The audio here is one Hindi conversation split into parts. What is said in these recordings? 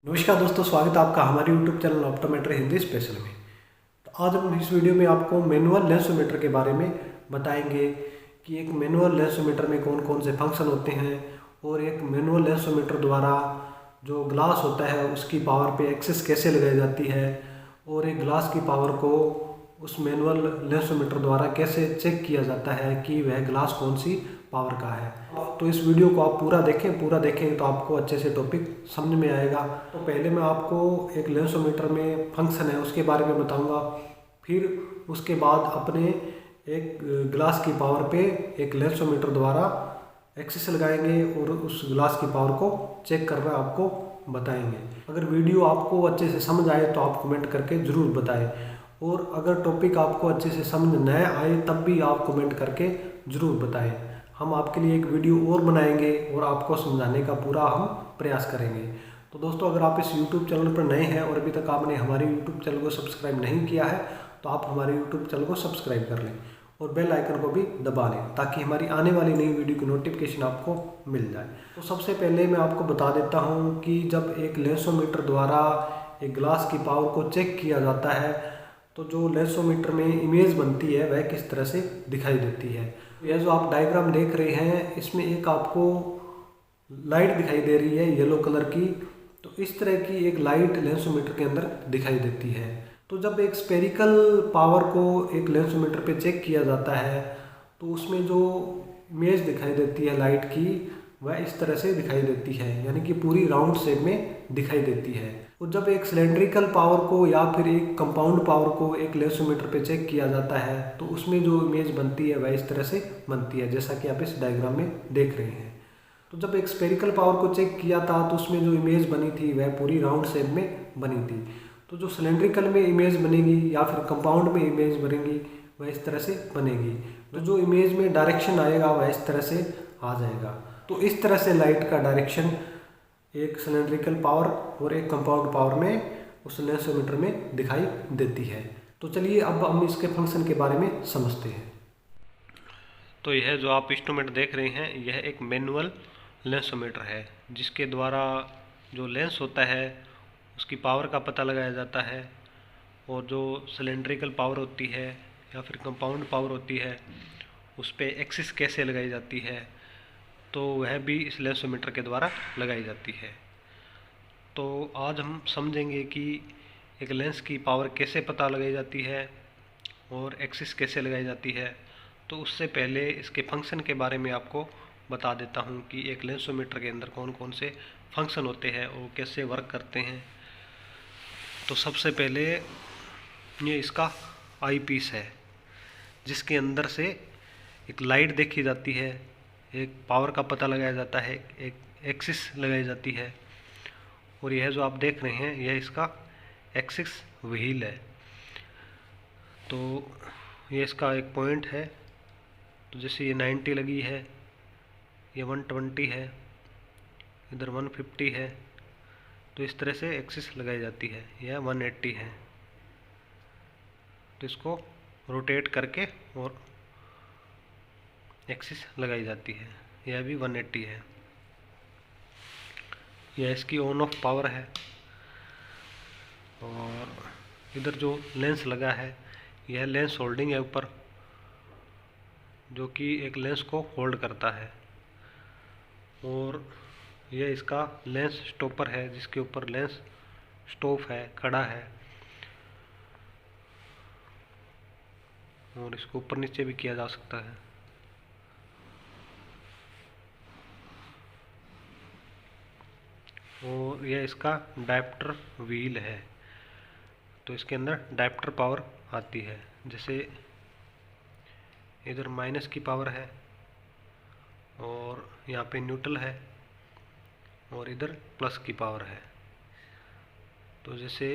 नमस्कार दोस्तों, स्वागत है आपका हमारे YouTube channel optometry Hindi special में। तो आज हम इस वीडियो में आपको मैनुअल लेंसोमीटर के बारे में बताएंगे कि एक मैनुअल लेंसोमीटर में कौन कौन से फंक्शन होते हैं और एक मैनुअल लेंसोमीटर द्वारा जो ग्लास होता है उसकी पावर पे एक्सेस कैसे लगाई जाती है और एक ग्लास की पावर को उस मैनुअल लेंसोमीटर द्वारा कैसे चेक किया जाता है कि वह ग्लास कौन सी पावर का है। तो इस वीडियो को आप पूरा देखेंगे तो आपको अच्छे से टॉपिक समझ में आएगा। तो पहले मैं आपको एक लेंसोमीटर में फंक्शन है उसके बारे में बताऊंगा, फिर उसके बाद अपने एक ग्लास की पावर पे एक लेंसोमीटर द्वारा एक्सेस लगाएंगे और उस ग्लास की पावर को चेक करना आपको बताएंगे। अगर वीडियो आपको अच्छे से समझ आए तो आप कमेंट करके ज़रूर बताएं, और अगर टॉपिक आपको अच्छे से समझ न आए तब भी आप कमेंट करके ज़रूर बताएं। हम आपके लिए एक वीडियो और बनाएंगे और आपको समझाने का पूरा हम प्रयास करेंगे। तो दोस्तों, अगर आप इस YouTube चैनल पर नए हैं और अभी तक आपने हमारे YouTube चैनल को सब्सक्राइब नहीं किया है तो आप हमारे YouTube चैनल को सब्सक्राइब कर लें और बेल आइकन को भी दबा लें ताकि हमारी आने वाली नई वीडियो की नोटिफिकेशन आपको मिल जाए। तो सबसे पहले मैं आपको बता देता हूँ कि जब एक लेंसोमीटर द्वारा एक ग्लास की पावर को चेक किया जाता है तो जो लेंसोमीटर में इमेज बनती है वह किस तरह से दिखाई देती है। यह जो आप डायग्राम देख रहे हैं इसमें एक आपको लाइट दिखाई दे रही है येलो कलर की। तो इस तरह की एक लाइट लेंसोमीटर के अंदर दिखाई देती है। तो जब एक स्पेरिकल पावर को एक लेंसोमीटर पे चेक किया जाता है तो उसमें जो इमेज दिखाई देती है लाइट की वह इस तरह से दिखाई देती है, यानी कि पूरी राउंड शेप में दिखाई देती है। और जब एक सिलेंड्रिकल पावर को या फिर एक कंपाउंड पावर को एक लेंसोमीटर पे चेक किया जाता है तो उसमें जो इमेज बनती है वह इस तरह से बनती है जैसा कि आप इस डायग्राम में देख रहे हैं। तो जब एक स्पेरिकल पावर को चेक किया था तो उसमें जो इमेज बनी थी वह पूरी राउंड शेप में बनी थी। तो जो सिलेंड्रिकल में इमेज बनेगी या फिर कंपाउंड में इमेज बनेगी वह इस तरह से बनेगी। तो जो इमेज में डायरेक्शन आएगा वह इस तरह से आ जाएगा। तो इस तरह से लाइट का डायरेक्शन एक सिलेंड्रिकल पावर और एक कंपाउंड पावर में उस लेंसोमीटर में दिखाई देती है। तो चलिए अब हम इसके फंक्शन के बारे में समझते हैं। तो यह जो आप इंस्ट्रूमेंट देख रहे हैं यह एक मैनुअल लेंसोमीटर है जिसके द्वारा जो लेंस होता है उसकी पावर का पता लगाया जाता है और जो सिलेंड्रिकल पावर होती है या फिर कंपाउंड पावर होती है उस पर एक्सिस कैसे लगाई जाती है तो वह भी इस लेंसोमीटर के द्वारा लगाई जाती है। तो आज हम समझेंगे कि एक लेंस की पावर कैसे पता लगाई जाती है और एक्सिस कैसे लगाई जाती है। तो उससे पहले इसके फंक्शन के बारे में आपको बता देता हूँ कि एक लेंसोमीटर के अंदर कौन कौन से फंक्शन होते हैं और कैसे वर्क करते हैं। तो सबसे पहले ये इसका आई पीस है जिसके अंदर से एक लाइट देखी जाती है, एक पावर का पता लगाया जाता है, एक एक्सिस लगाई जाती है। और यह जो आप देख रहे हैं यह इसका एक्सिस व्हील है। तो ये इसका एक पॉइंट है। तो जैसे ये 90 लगी है, ये 120 है, इधर 150 है। तो इस तरह से एक्सिस लगाई जाती है। यह 180 है तो इसको रोटेट करके और एक्सिस लगाई जाती है। यह भी 180 है। यह इसकी ऑन ऑफ पावर है। और इधर जो लेंस लगा है यह लेंस होल्डिंग है ऊपर, जो कि एक लेंस को होल्ड करता है। और यह इसका लेंस स्टॉपर है जिसके ऊपर लेंस स्टॉप है, खड़ा है। और इसको ऊपर नीचे भी किया जा सकता है। और यह इसका डायप्टर व्हील है। तो इसके अंदर डायप्टर पावर आती है। जैसे इधर माइनस की पावर है और यहाँ पे न्यूट्रल है और इधर प्लस की पावर है। तो जैसे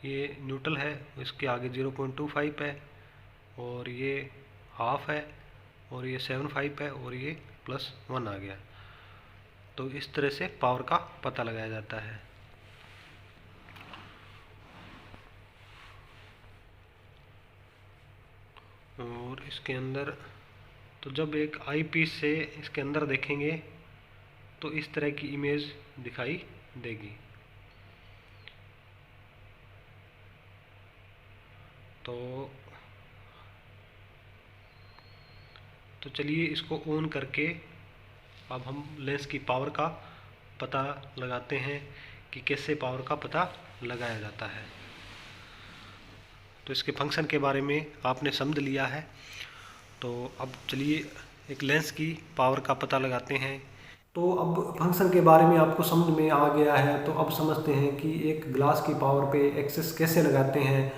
ये न्यूट्रल है इसके आगे 0.25 है और ये हाफ है और ये 75 है और ये +1 आ गया। तो इस तरह से पावर का पता लगाया जाता है। और इसके अंदर तो जब एक आई पीस से इसके अंदर देखेंगे तो इस तरह की इमेज दिखाई देगी। तो चलिए इसको ऑन करके अब हम लेंस की पावर का पता लगाते हैं कि कैसे पावर का पता लगाया जाता है। तो इसके फंक्शन के बारे में आपने समझ लिया है, तो अब चलिए एक लेंस की पावर का पता लगाते हैं। तो अब फंक्शन के बारे में आपको समझ में आ गया है, तो अब समझते हैं कि एक ग्लास की पावर पे एक्सेस कैसे लगाते हैं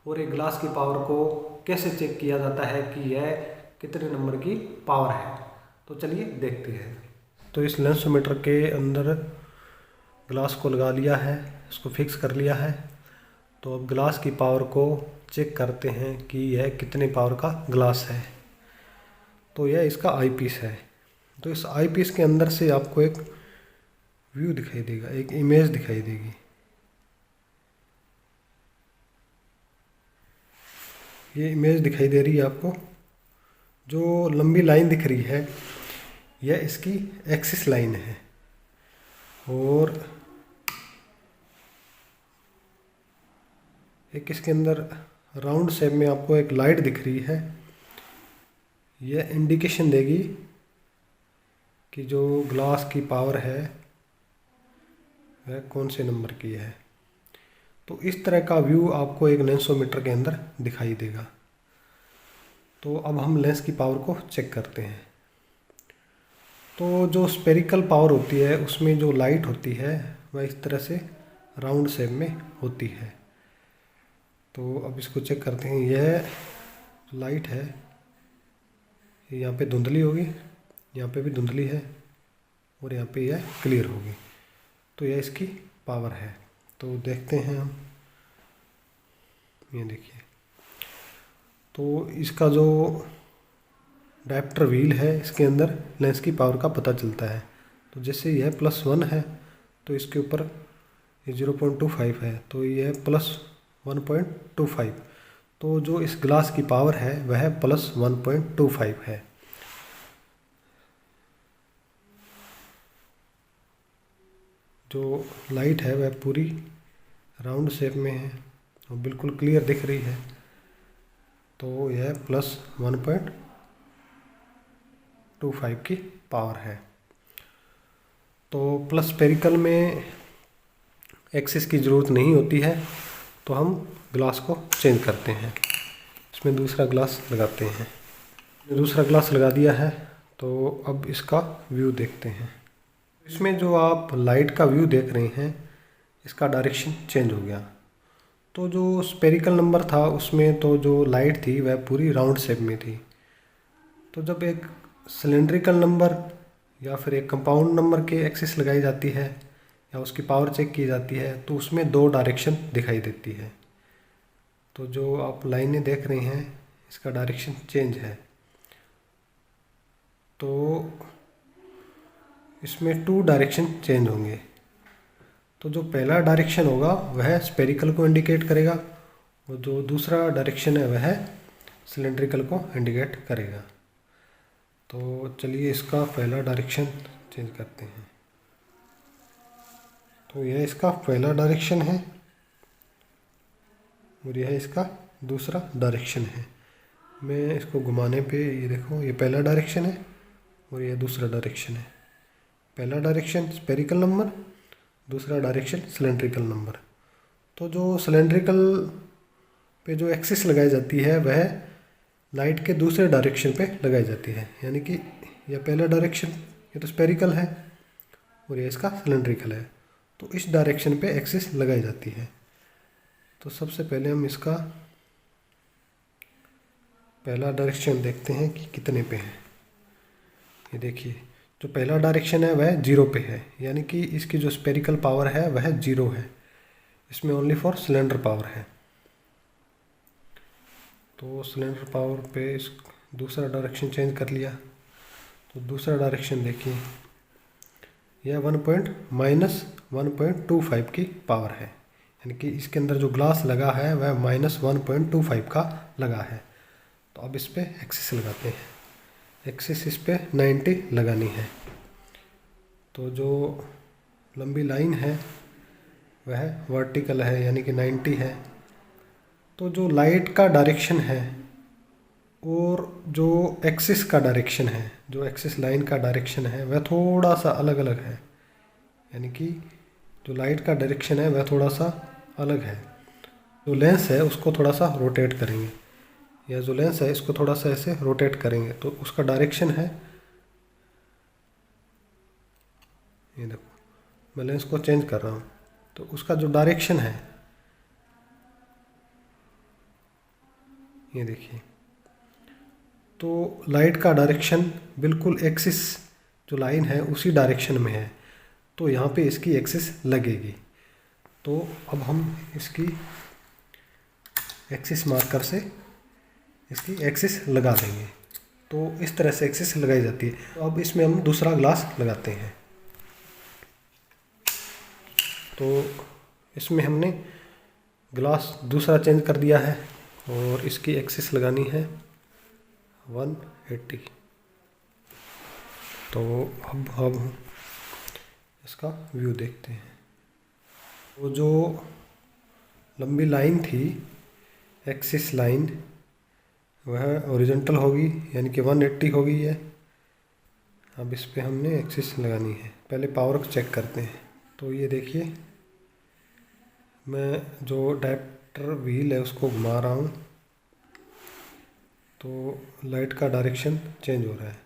और एक ग्लास की पावर को कैसे चेक किया जाता है कि यह कितने नंबर की पावर है। तो चलिए देखते हैं। तो इस लेंसोमीटर के अंदर ग्लास को लगा लिया है, इसको फिक्स कर लिया है। तो अब ग्लास की पावर को चेक करते हैं कि यह कितने पावर का ग्लास है। तो यह इसका आई पीस है। तो इस आई पीस के अंदर से आपको एक व्यू दिखाई देगा, एक इमेज दिखाई देगी। ये इमेज दिखाई दे रही है आपको। जो लंबी लाइन दिख रही है यह इसकी एक्सिस लाइन है, और एक इसके अंदर राउंड शेप में आपको एक लाइट दिख रही है। यह इंडिकेशन देगी कि जो ग्लास की पावर है वह कौन से नंबर की है। तो इस तरह का व्यू आपको एक लेंसोमीटर के अंदर दिखाई देगा। तो अब हम लेंस की पावर को चेक करते हैं। तो जो स्पेरिकल पावर होती है उसमें जो लाइट होती है वह इस तरह से राउंड शेप में होती है। तो अब इसको चेक करते हैं। यह लाइट है, यहाँ पे धुंधली होगी, यहाँ पे भी धुंधली है, और यहाँ पे यह क्लियर होगी। तो यह इसकी पावर है। तो देखते हैं हम, ये देखिए। तो इसका जो डायप्टर व्हील है इसके अंदर लेंस की पावर का पता चलता है। तो जैसे यह +1 है तो इसके ऊपर ये 0.25 है, तो यह +1.25। तो जो इस ग्लास की पावर है वह +1.25 है। जो लाइट है वह पूरी राउंड शेप में है और बिल्कुल क्लियर दिख रही है। तो यह +1.25 की पावर है। तो प्लस स्पेरिकल में एक्सिस की ज़रूरत नहीं होती है, तो हम ग्लास को चेंज करते हैं। इसमें दूसरा ग्लास लगाते हैं। दूसरा ग्लास लगा दिया है, तो अब इसका व्यू देखते हैं। इसमें जो आप लाइट का व्यू देख रहे हैं इसका डायरेक्शन चेंज हो गया। तो जो स्पेरिकल नंबर था उसमें तो जो लाइट थी वह पूरी राउंड शेप में थी। तो जब एक सिलेंड्रिकल नंबर या फिर एक कंपाउंड नंबर के एक्सिस लगाई जाती है या उसकी पावर चेक की जाती है तो उसमें 2 डायरेक्शन दिखाई देती है। तो जो आप लाइनें देख रहे हैं इसका डायरेक्शन चेंज है। तो इसमें 2 डायरेक्शन चेंज होंगे। तो जो पहला डायरेक्शन होगा वह स्पेरिकल को इंडिकेट करेगा, और जो दूसरा डायरेक्शन है वह सिलेंड्रिकल को इंडिकेट करेगा। तो चलिए इसका पहला डायरेक्शन चेंज करते हैं। तो यह इसका पहला डायरेक्शन है और यह इसका दूसरा डायरेक्शन है। मैं इसको घुमाने पे ये देखो, ये पहला डायरेक्शन है और यह दूसरा डायरेक्शन है। पहला डायरेक्शन स्पेरिकल नंबर, दूसरा डायरेक्शन सिलेंड्रिकल नंबर। तो जो सिलेंड्रिकल पे जो एक्सिस लगाई जाती है वह लाइट के दूसरे डायरेक्शन पे लगाई जाती है। यानी कि यह पहला डायरेक्शन, ये तो स्पेरिकल है और यह इसका सिलेंड्रिकल है। तो इस डायरेक्शन पे एक्सिस लगाई जाती है। तो सबसे पहले हम इसका पहला डायरेक्शन देखते हैं कि कितने पे है। ये देखिए, जो पहला डायरेक्शन है वह 0 पे है, यानी कि इसकी जो स्पेरिकल पावर है वह 0 है। इसमें ओनली फॉर सिलेंडर पावर है। तो सिलेंडर पावर पे इस दूसरा डायरेक्शन चेंज कर लिया। तो दूसरा डायरेक्शन देखिए, यह -1.25 की पावर है, यानी कि इसके अंदर जो ग्लास लगा है वह -1.25 का लगा है। तो अब इस पर एक्सिस लगाते हैं। एक्सिस इस पे 90 लगानी है। तो जो लंबी लाइन है वह वर्टिकल है, यानी कि 90 है। तो जो लाइट का डायरेक्शन है और जो एक्सिस का डायरेक्शन है, जो एक्सिस लाइन का डायरेक्शन है वह थोड़ा सा अलग अलग है। यानी कि जो लाइट का डायरेक्शन है वह थोड़ा सा अलग है। जो लेंस है उसको थोड़ा सा रोटेट करेंगे, या जो लेंस है इसको थोड़ा सा ऐसे रोटेट करेंगे तो उसका डायरेक्शन है, ये देखो मैं लेंस को चेंज कर रहा हूँ तो उसका जो डायरेक्शन है, ये देखिए, तो लाइट का डायरेक्शन बिल्कुल एक्सिस जो लाइन है उसी डायरेक्शन में है, तो यहाँ पे इसकी एक्सिस लगेगी। तो अब हम इसकी एक्सिस मार्कर से इसकी एक्सिस लगा देंगे। तो इस तरह से एक्सिस लगाई जाती है। तो अब इसमें हम दूसरा ग्लास लगाते हैं। तो इसमें हमने ग्लास दूसरा चेंज कर दिया है और इसकी एक्सिस लगानी है 180। तो अब इसका व्यू देखते हैं। वो जो लंबी लाइन थी एक्सिस लाइन वह ओरिजेंटल होगी, यानी कि 180 होगी है। अब इस पे हमने एक्सिस लगानी है। पहले पावर को चेक करते हैं। तो ये देखिए मैं जो डायरेक्टर व्हील है उसको घुमा रहा हूँ तो लाइट का डायरेक्शन चेंज हो रहा है।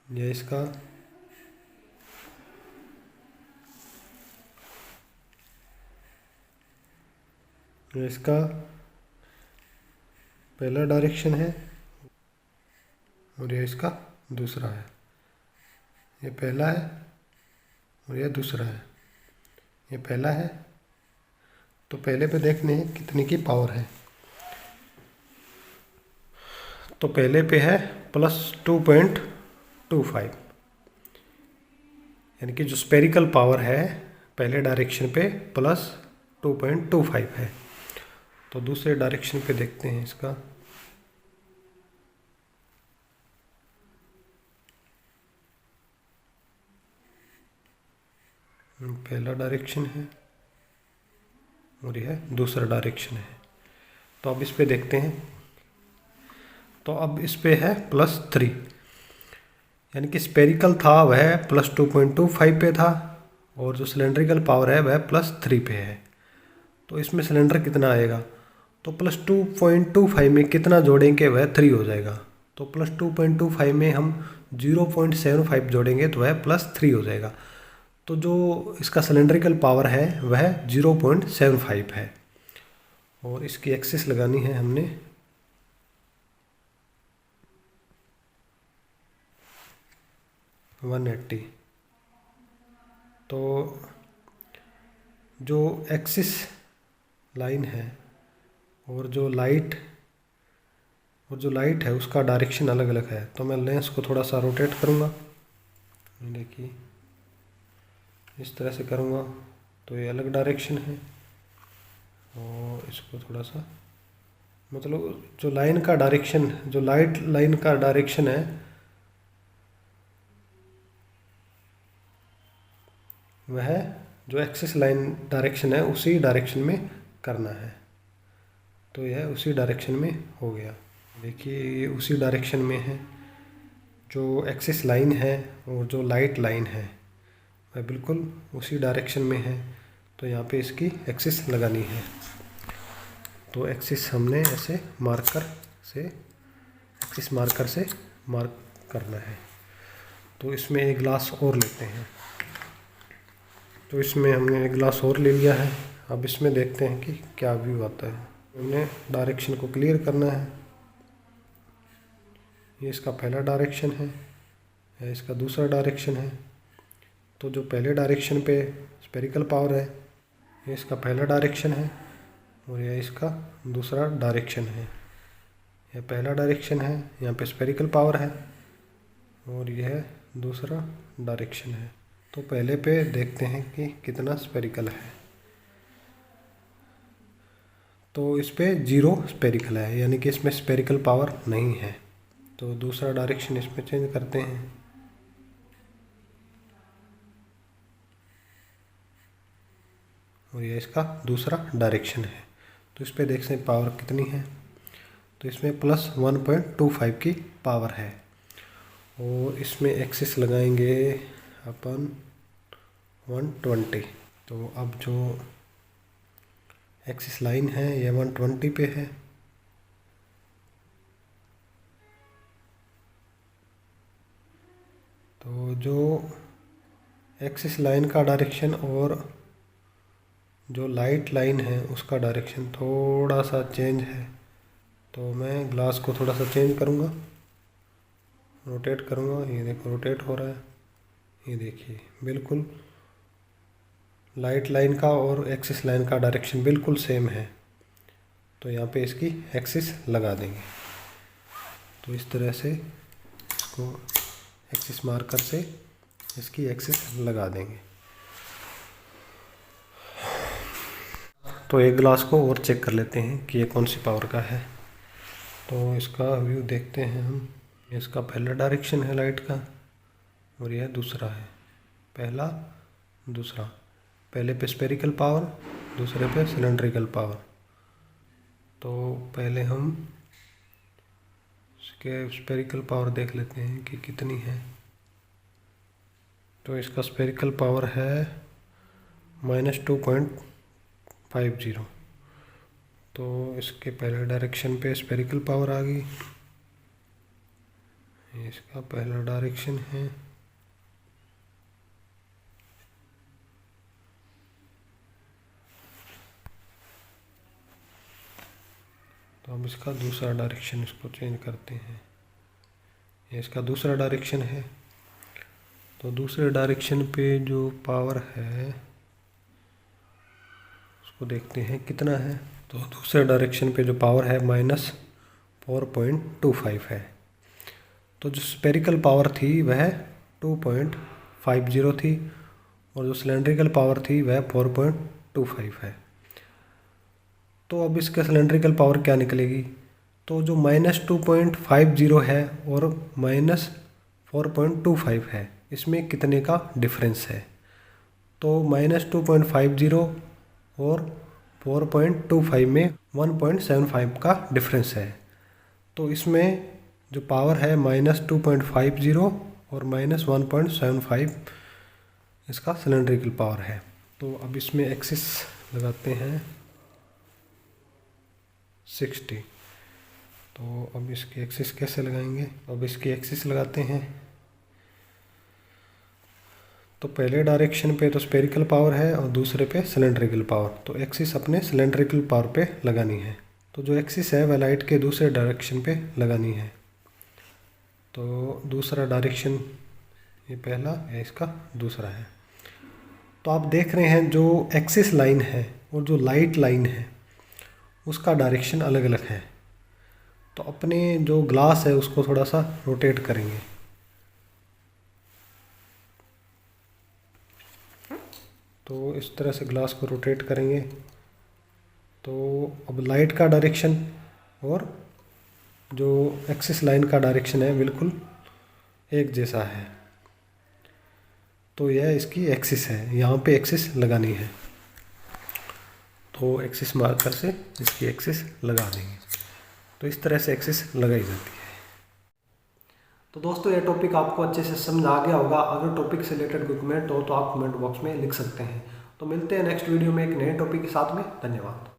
यह इसका पहला डायरेक्शन है और यह इसका दूसरा है। ये पहला है और यह दूसरा है। ये पहला है तो पहले पे देखने हैं कितने की पावर है। तो पहले पे है +2.25, यानी कि जो स्पेरिकल पावर है पहले डायरेक्शन पे +2.25 है। तो दूसरे डायरेक्शन पे देखते हैं इसका। पहला डायरेक्शन है और यह दूसरा डायरेक्शन है। तो अब इस पे देखते हैं। तो अब इस पे है +3, यानी कि स्पेरिकल था वह +2.25 पे था और जो सिलेंड्रिकल पावर है वह +3 पे है। तो इसमें सिलेंडर कितना आएगा, तो +2.25 में कितना जोड़ेंगे वह 3 हो जाएगा। तो +2.25 में हम 0.75 जोड़ेंगे तो वह +3 हो जाएगा। तो जो इसका सिलेंड्रिकल पावर है वह 0.75 है और इसकी एक्सिस लगानी है हमने 180। तो जो एक्सिस लाइन है और जो लाइट है उसका डायरेक्शन अलग अलग है। तो मैं लेंस को थोड़ा सा रोटेट करूँगा, देखिए इस तरह से करूँगा तो ये अलग डायरेक्शन है और इसको थोड़ा सा, मतलब जो लाइन का डायरेक्शन, जो लाइट लाइन का डायरेक्शन है वह जो एक्सिस लाइन डायरेक्शन है उसी डायरेक्शन में करना है। तो यह उसी डायरेक्शन में हो गया। देखिए ये उसी डायरेक्शन में है। जो एक्सिस लाइन है और जो लाइट लाइन है वह बिल्कुल उसी डायरेक्शन में है। तो यहाँ पे इसकी एक्सिस लगानी है। तो एक्सिस हमने ऐसे एक्सिस मार्कर से मार्क करना है। तो इसमें एक ग्लास और लेते हैं। तो इसमें हमने एक ग्लास और ले लिया है। अब इसमें देखते हैं कि क्या व्यू आता है। हमने डायरेक्शन को क्लियर करना है। ये इसका पहला डायरेक्शन है, यह इसका दूसरा डायरेक्शन है। तो जो पहले डायरेक्शन पे स्पेरिकल पावर है ये इसका पहला डायरेक्शन है और यह इसका दूसरा डायरेक्शन है। यह पहला डायरेक्शन है, यहाँ पे स्पेरिकल पावर है और यह दूसरा डायरेक्शन है। तो पहले पे देखते हैं कि कितना स्पेरिकल है। तो इस पे 0 स्पेरिकल है, यानी कि इसमें स्पेरिकल पावर नहीं है। तो दूसरा डायरेक्शन इसमें चेंज करते हैं। और यह इसका दूसरा डायरेक्शन है। तो इस पर देख सकते हैं पावर कितनी है। तो इसमें प्लस 1.25 की पावर है। और इसमें एक्सिस लगाएंगे अपन 120। तो अब जो एक्सिस लाइन है ये 120 पे है। तो जो एक्सिस लाइन का डायरेक्शन और जो लाइट लाइन है उसका डायरेक्शन थोड़ा सा चेंज है। तो मैं ग्लास को थोड़ा सा चेंज करूँगा, रोटेट करूँगा। ये देखो रोटेट हो रहा है, ये देखिए बिल्कुल लाइट लाइन का और एक्सिस लाइन का डायरेक्शन बिल्कुल सेम है। तो यहाँ पे इसकी एक्सिस लगा देंगे। तो इस तरह से इसको एक्सिस मार्कर से इसकी एक्सिस लगा देंगे। तो एक ग्लास को और चेक कर लेते हैं कि ये कौन सी पावर का है। तो इसका व्यू देखते हैं हम। इसका पहला डायरेक्शन है लाइट का और यह दूसरा है, पहला दूसरा। पहले पे स्फेरिकल पावर, दूसरे पे सिलेंड्रिकल पावर। तो पहले हम इसके स्फेरिकल पावर देख लेते हैं कि कितनी है। तो इसका स्फेरिकल पावर है -2.50। तो इसके पहले डायरेक्शन पे स्फेरिकल पावर आ गई। इसका पहला डायरेक्शन है। तो अब इसका दूसरा डायरेक्शन, इसको चेंज करते हैं। ये इसका दूसरा डायरेक्शन है। तो दूसरे डायरेक्शन पे जो पावर है उसको देखते हैं कितना है। तो दूसरे डायरेक्शन पे जो पावर है -4.25 है। तो जो स्फेरिकल पावर थी वह 2.50 थी और जो सिलेंड्रिकल पावर थी वह 4.25 है। तो अब इसका सिलेंड्रिकल पावर क्या निकलेगी। तो जो -2.50 है और -4.25 है, इसमें कितने का डिफरेंस है। तो -2.50 और 4.25 में 1.75 का डिफरेंस है। तो इसमें जो पावर है -2.50 और -1.75 इसका सिलेंड्रिकल पावर है। तो अब इसमें एक्सिस लगाते हैं 60। तो अब इसकी एक्सिस कैसे लगाएंगे। अब इसकी एक्सिस लगाते हैं। तो पहले डायरेक्शन पे तो स्फेरिकल पावर है और दूसरे पे सिलेंड्रिकल पावर। तो एक्सिस अपने सिलेंड्रिकल पावर पे लगानी है। तो जो एक्सिस है वह लाइट के दूसरे डायरेक्शन पे लगानी है। तो दूसरा डायरेक्शन ये पहला है, इसका दूसरा है। तो आप देख रहे हैं जो एक्सिस लाइन है और जो लाइट लाइन है उसका डायरेक्शन अलग अलग है। तो अपने जो ग्लास है उसको थोड़ा सा रोटेट करेंगे। तो इस तरह से ग्लास को रोटेट करेंगे। तो अब लाइट का डायरेक्शन और जो एक्सिस लाइन का डायरेक्शन है बिल्कुल एक जैसा है। तो यह इसकी एक्सिस है, यहाँ पे एक्सिस लगानी है। तो एक्सिस मार्कर से इसकी एक्सिस लगा देंगे। तो इस तरह से एक्सिस लगाई जाती है। तो दोस्तों यह टॉपिक आपको अच्छे से समझ आ गया होगा। अगर टॉपिक से रिलेटेड कोई कमेंट हो तो आप कमेंट बॉक्स में लिख सकते हैं। तो मिलते हैं नेक्स्ट वीडियो में एक नए टॉपिक के साथ में। धन्यवाद।